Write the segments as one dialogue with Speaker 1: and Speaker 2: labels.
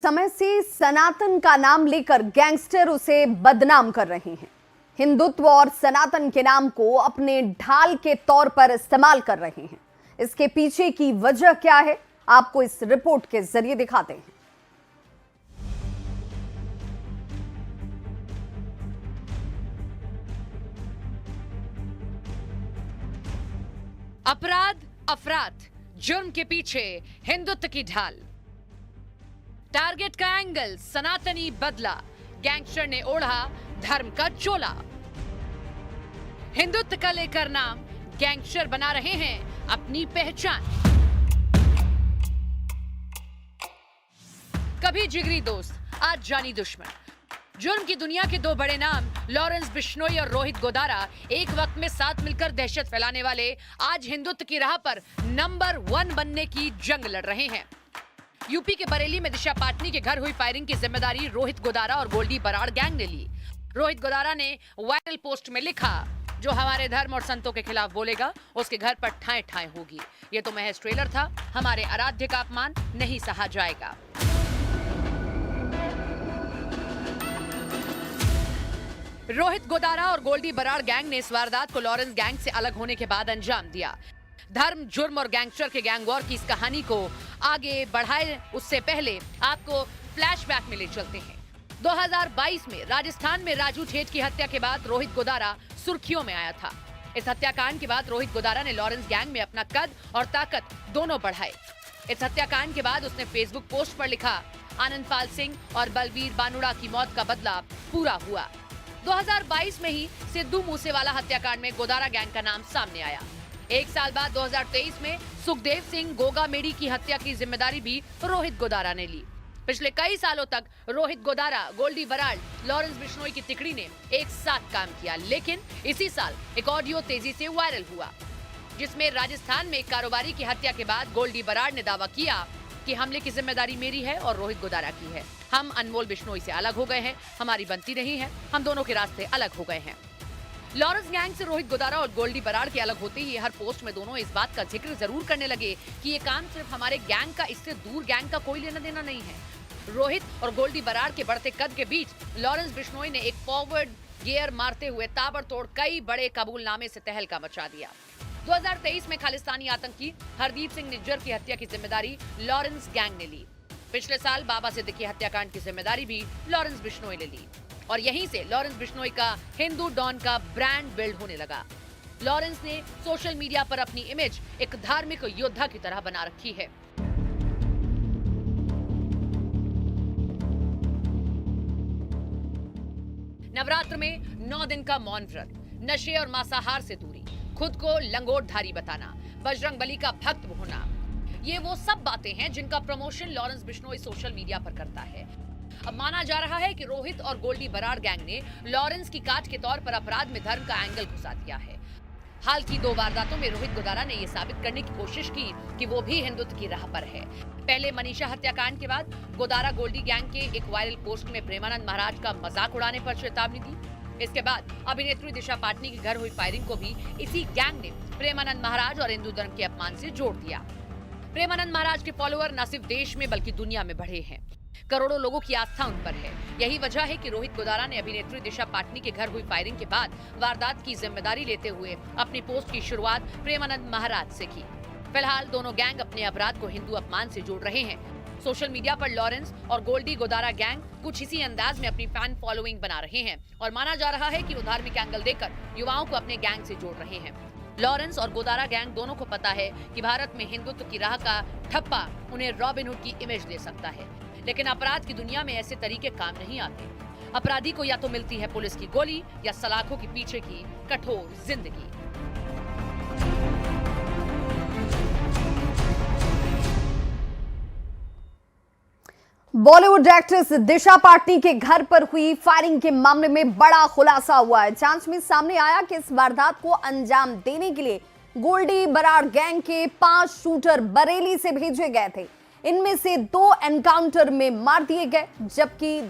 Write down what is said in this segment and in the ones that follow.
Speaker 1: समय से सनातन का नाम लेकर गैंगस्टर उसे बदनाम कर रहे हैं। हिंदुत्व और सनातन के नाम को अपने ढाल के तौर पर इस्तेमाल कर रहे हैं। इसके पीछे की वजह क्या है, आपको इस रिपोर्ट के जरिए दिखाते हैं।
Speaker 2: अपराध, अफराद, जुर्म के पीछे हिंदुत्व की ढाल। टारगेट का एंगल सनातनी बदला, गैंगस्टर ने ओढ़ा धर्म का चोला। हिंदुत्व का लेकर नाम, गैंगस्टर बना रहे हैं अपनी पहचान। कभी जिगरी दोस्त, आज जानी दुश्मन। जुर्म की दुनिया के दो बड़े नाम लॉरेंस बिश्नोई और रोहित गोदारा एक वक्त में साथ मिलकर दहशत फैलाने वाले आज हिंदुत्व की राह पर नंबर 1 बनने की जंग लड़ रहे हैं। यूपी के बरेली में दिशा पाटनी के घर हुई फायरिंग की जिम्मेदारी रोहित गोदारा और गोल्डी बराड़ गैंग ने ली। रोहित गोदारा ने वायरल पोस्ट में लिखा, जो हमारे धर्म और संतों के खिलाफ बोलेगा उसके घर पर ठाए ठाए होगी। ये तो महज ट्रेलर था, हमारे आराध्य का अपमान नहीं सहा जाएगा। रोहित गोदारा और गोल्डी बराड़ गैंग ने इस वारदात को लॉरेंस गैंग से अलग होने के बाद अंजाम दिया। धर्म, जुर्म और गैंगस्टर के गैंग वॉर की इस कहानी को आगे बढ़ाए उससे पहले आपको फ्लैशबैक में ले चलते हैं। 2022 में राजस्थान में राजू ठेठ की हत्या के बाद रोहित गोदारा सुर्खियों में आया था। इस हत्याकांड के बाद रोहित गोदारा ने लॉरेंस गैंग में अपना कद और ताकत दोनों बढ़ाए। इस हत्याकांड के बाद उसने फेसबुक पोस्ट पर लिखा, आनंदपाल सिंह और बलबीर बानुड़ा की मौत का बदला पूरा हुआ। 2022 में ही सिद्धू मूसेवाला हत्याकांड में गोदारा गैंग का नाम सामने आया। एक साल बाद 2023 में सुखदेव सिंह गोगा मेडी की हत्या की जिम्मेदारी भी रोहित गोदारा ने ली। पिछले कई सालों तक रोहित गोदारा, गोल्डी बराड़, लॉरेंस बिश्नोई की तिकड़ी ने एक साथ काम किया, लेकिन इसी साल एक ऑडियो तेजी से वायरल हुआ, जिसमें राजस्थान में एक कारोबारी की हत्या के बाद गोल्डी बराड़ ने दावा किया कि हमले की जिम्मेदारी मेरी है और रोहित गोदारा की है। हम अनमोल बिश्नोई से अलग हो गए हैं, हमारी बनती नहीं है, हम दोनों के रास्ते अलग हो गए हैं। लॉरेंस गैंग से रोहित गोदारा और गोल्डी बराड़ के अलग होते ही हर पोस्ट में दोनों इस बात का जिक्र जरूर करने लगे कि ये काम सिर्फ हमारे गैंग का, इससे दूर गैंग का कोई लेना देना नहीं है। रोहित और गोल्डी बराड़ के बढ़ते कद के बीच लॉरेंस बिश्नोई ने एक फॉरवर्ड गियर मारते हुए ताबड़तोड़ कई बड़े कबूलनामे से तहलका मचा दिया। 2023 में खालिस्तानी आतंकी हरदीप सिंह निज्जर की हत्या की जिम्मेदारी लॉरेंस गैंग ने ली। पिछले साल बाबा सिद्दीकी हत्याकांड की जिम्मेदारी भी लॉरेंस बिश्नोई ने ली और यहीं से लॉरेंस बिश्नोई का हिंदू डॉन का ब्रांड बिल्ड होने लगा। लॉरेंस ने सोशल मीडिया पर अपनी इमेज एक धार्मिक योद्धा की तरह बना रखी है। नवरात्र में 9 दिन का मौन व्रत, नशे और मांसाहार से दूरी, खुद को लंगोटधारी बताना, बजरंगबली का भक्त होना, ये वो सब बातें हैं जिनका promotion Lawrence Bishnoi social media पर करता है। अब माना जा रहा है कि रोहित और गोल्डी बराड़ गैंग ने लॉरेंस की काट के तौर पर अपराध में धर्म का एंगल घुसा दिया है। हाल की 2 वारदातों में रोहित गोदारा ने यह साबित करने की कोशिश की कि वो भी हिंदुत्व की राह पर है। पहले मनीषा हत्याकांड के बाद गोदारा गोल्डी गैंग के एक वायरल पोस्ट में प्रेमानंद महाराज का मजाक उड़ाने पर चेतावनी दी। इसके बाद अभिनेत्री दिशा पाटनी के घर हुई फायरिंग को भी इसी गैंग ने प्रेमानंद महाराज और हिंदू धर्म के अपमान से जोड़ दिया। प्रेमानंद महाराज के फॉलोअर न सिर्फ देश में बल्कि दुनिया में बढ़े हैं। करोड़ों लोगों की आस्था उन पर है। यही वजह है कि रोहित गोदारा ने अभिनेत्री दिशा पाटनी के घर हुई फायरिंग के बाद वारदात की जिम्मेदारी लेते हुए अपनी पोस्ट की शुरुआत प्रेमानंद महाराज से की। फिलहाल दोनों गैंग अपने अपराध को हिंदू अपमान से जोड़ रहे हैं। सोशल मीडिया पर लॉरेंस और गोल्डी गोदारा गैंग कुछ इसी अंदाज में अपनी फैन फॉलोइंग बना रहे हैं और माना जा रहा है कि वो धार्मिक एंगल देकर युवाओं को अपने गैंग से जोड़ रहे हैं। लॉरेंस और गोदारा गैंग दोनों को पता है कि भारत में हिंदुत्व की राह का ठप्पा उन्हें रॉबिनहुड की इमेज दे सकता है, लेकिन अपराध की दुनिया में ऐसे तरीके काम नहीं आते। अपराधी को या तो मिलती है पुलिस की गोली या सलाखों के पीछे की कठोर जिंदगी।
Speaker 1: बॉलीवुड एक्ट्रेस दिशा पाटनी के घर पर हुई फायरिंग के मामले में बड़ा खुलासा हुआ है। जांच में सामने आया कि इस वारदात को अंजाम देने के लिए गोल्डी बराड़ गैंग के 5 शूटर बरेली से भेजे गए थे। इनमें से 2 एनकाउंटर में मार दिए गए, जबकि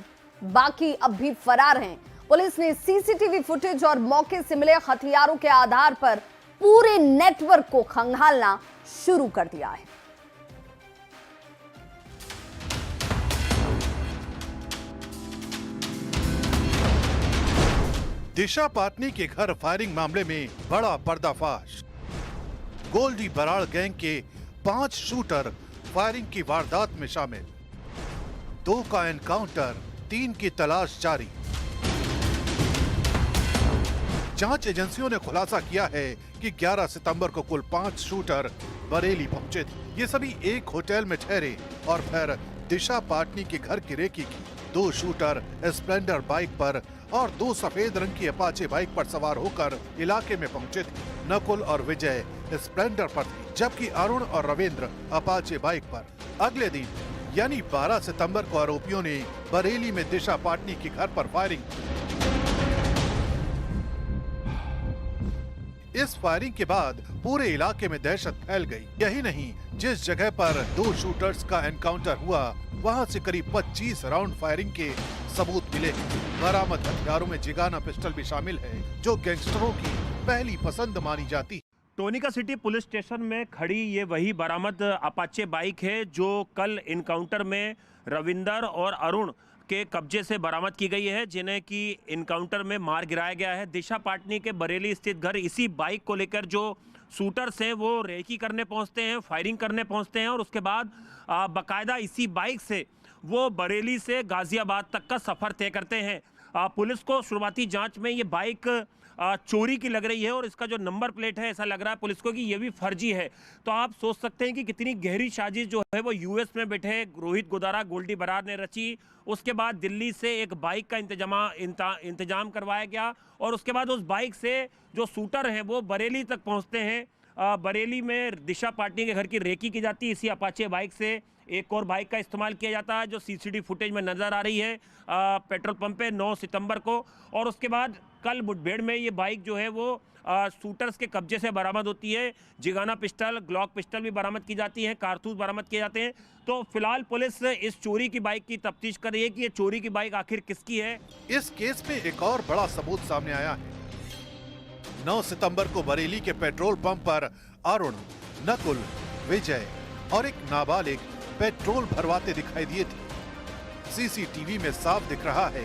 Speaker 1: बाकी अब भी फरार हैं। पुलिस ने सीसीटीवी फुटेज और मौके से मिले हथियारों के आधार पर पूरे नेटवर्क को खंगालना शुरू कर दिया है।
Speaker 3: दिशा पाटनी के घर फायरिंग मामले में बड़ा पर्दाफाश। गोल्डी बराड़ गैंग के 5 शूटर फायरिंग की वारदात में शामिल। 2 का एनकाउंटर, 3 की तलाश जारी। जांच एजेंसियों ने खुलासा किया है कि 11 सितंबर को कुल 5 शूटर बरेली पहुंचे थे। ये सभी एक होटल में ठहरे और फिर दिशा पाटनी के घर की रेकी की। 2 शूटर स्प्लेंडर बाइक पर और 2 सफेद रंग की अपाचे बाइक पर सवार होकर इलाके में पहुंचे थे। नकुल और विजय स्प्लेंडर पर थे, जबकि अरुण और रविंद्र अपाचे बाइक पर। अगले दिन यानी 12 सितंबर को आरोपियों ने बरेली में दिशा पाटनी के घर पर फायरिंग की। इस फायरिंग के बाद पूरे इलाके में दहशत फैल गई। यही नहीं, जिस जगह पर 2 शूटर्स का एनकाउंटर हुआ वहां से करीब 25 राउंड फायरिंग के सबूत मिले। बरामद हथियारों में जिगाना पिस्टल भी शामिल है, जो गैंगस्टरों की पहली पसंद मानी जाती है।
Speaker 4: टोनिका सिटी पुलिस स्टेशन में खड़ी ये वही बरामद अपाचे बाइक है जो कल इनकाउंटर में रविंदर और अरुण के कब्जे से बरामद की गई है, जिन्हें की इनकाउंटर में मार गिराया गया है। दिशा पाटनी के बरेली स्थित घर इसी बाइक को लेकर जो शूटर्स हैं वो रेकी करने पहुंचते हैं, फायरिंग करने पहुंचते हैं और उसके बाद बाकायदा इसी बाइक से वो बरेली से गाजियाबाद तक का सफ़र तय करते हैं। पुलिस को शुरुआती जांच में ये बाइक चोरी की लग रही है और इसका जो नंबर प्लेट है ऐसा लग रहा है पुलिस को कि ये भी फर्जी है। तो आप सोच सकते हैं कि कितनी गहरी साजिश जो है वो यूएस में बैठे रोहित गोदारा, गोल्डी बराड़ ने रची। उसके बाद दिल्ली से एक बाइक का इंतजाम करवाया गया और उसके बाद उस बाइक से जो शूटर हैं वो बरेली तक पहुंचते हैं। बरेली में दिशा पाटनी के घर की रेकी की जाती है। इसी अपाचे बाइक से एक और बाइक का इस्तेमाल किया जाता है जो सीसीटीवी फुटेज में नज़र आ रही है पेट्रोल पंप पे 9 सितंबर को। और उसके बाद कल मुठभेड़ में ये बाइक जो है वो शूटर्स के कब्जे से बरामद होती है। जिगाना पिस्टल, ग्लॉक पिस्टल भी बरामद की जाती है, कारतूस बरामद किए जाते हैं। तो फिलहाल पुलिस इस चोरी की बाइक की तफ्तीश कर रही है कि ये चोरी की बाइक आखिर किसकी है।
Speaker 3: इस केस में एक और बड़ा सबूत सामने आया है। 9 सितंबर को बरेली के पेट्रोल पंप पर अरुण, नकुल, विजय और एक नाबालिग पेट्रोल भरवाते दिखाई दिए थे। सीसीटीवी में साफ दिख रहा है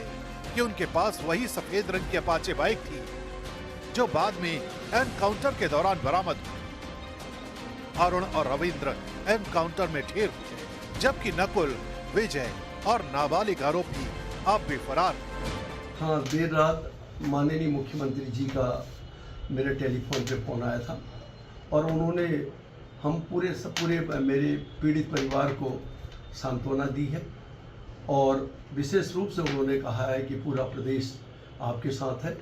Speaker 3: कि उनके पास वही सफेद रंग की अपाचे बाइक थी जो बाद में एनकाउंटर के दौरान बरामद हुई। अरुण और रविंद्र एनकाउंटर में ढेर हुए, जबकि नकुल, विजय और नाबालिग आरोपी अब भी फरार।
Speaker 5: हाँ, देर रात माननीय मुख्यमंत्री जी का मेरे टेलीफोन पे फोन आया था और उन्होंने हम पूरे मेरे पीड़ित परिवार को सांत्वना दी है और विशेष रूप से उन्होंने कहा है कि पूरा प्रदेश आपके साथ है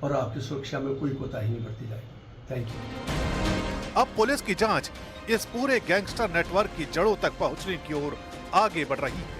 Speaker 5: और आपकी सुरक्षा में कोई कोताही नहीं बरती जाएगी। Thank you.
Speaker 3: अब पुलिस की जांच इस पूरे गैंगस्टर नेटवर्क की जड़ों तक पहुंचने की ओर आगे बढ़ रही है।